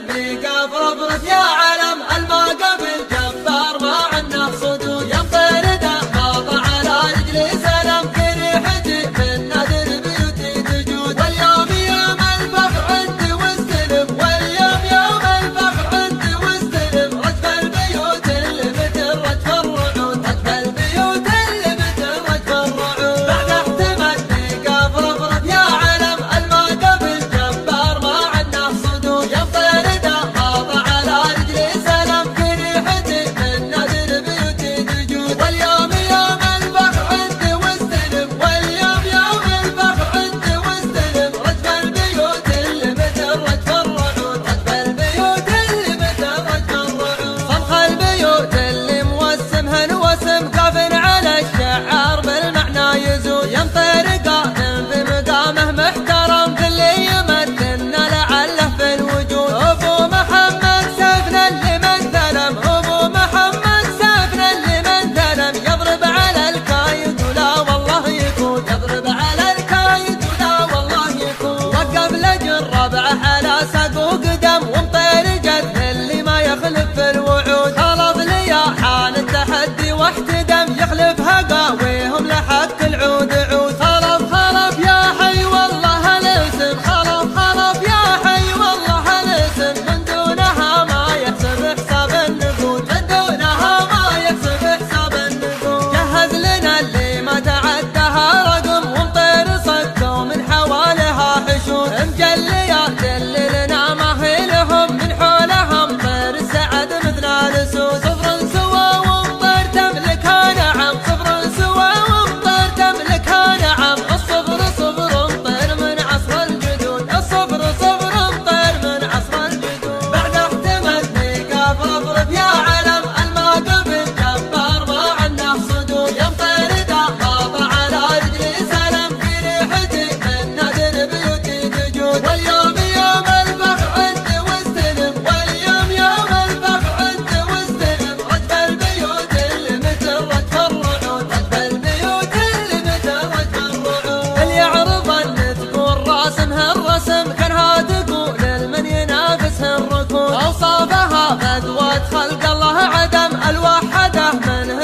بيقف رفرف يا علم الموقف الجبار ما عنه صدود يمطر دماغ على رجلي سلام كريحتي من نادر بيوتي تجود واليوم يوم الفخر عندي واستلم واليوم يوم الفخر عندي واستلم رجف البيوت اللي مثل رجف الرعود رجف البيوت اللي مثل رجف الرعود بعد احتمال بيقف رفرف يا علم الموقف الجبار ما عنه صدود يمطر دماغ على رجلي سلام كريحتي من نادر بيوتي تجود واليوم يوم الفخر عندي واستلم واليوم يوم الفخر عندي واستلم رجف البيوت اللي مثل رجف الرعود رجف البيوت اللي مثل رجف الرعود صمخ البيوت اللي موسمها الوسم قاف على الشعار بالمعنى يزود يمطر قائم بمقامه محترم في اللي يمثلنا لعله في الوجود ابو محمد سيفنا اللي من ثلم ابو محمد سيفنا اللي من ثلم يضرب على الكايد ولا والله يكون يضرب على الكايد ولا والله يكون وقف لجل ربعه على ساق وقدم ومطير جد اللي ما يخلف في الوعود خلط لياحان التحدي واحتدم يخلفها قاويهم لحق العود عود خلف خلف يا حي والله الاسم خلف خلف يا حي والله الاسم من دونها ما يحسب حساب النقود من دونها ما يحسب حساب النقود جهز لنا اللي ما تعدها رقم ومطير صدوا من حوالها حشود مجليات اللي لنا ما هي لهم من حولهم طير السعد مثل الاسود صفر سوا ومطير تملكها نعم صفر سوا ومطير تملكها نعم الصفر صفر مطير من عصر الجدود الصفر صفر مطير من عصر الجدود بعد احتمال بيقف رفرف يا علم الموقف الجبار ما عنه صدود يمطر دماغ على رجلي سلام في ريحتي من نادر بيوتي تجود واليوم يوم الفخر عندي واستلم واليوم يوم الفخر عندي واستلم رجف البيوت اللي مثل رجف الرعود رجف البيوت اللي مثل رجف الرعود اللي يعرف ان تكون راسمها الرسم كانها تقول لمن ينافسها الركود اوصافها بدوة خلق الله عدم الوحده منه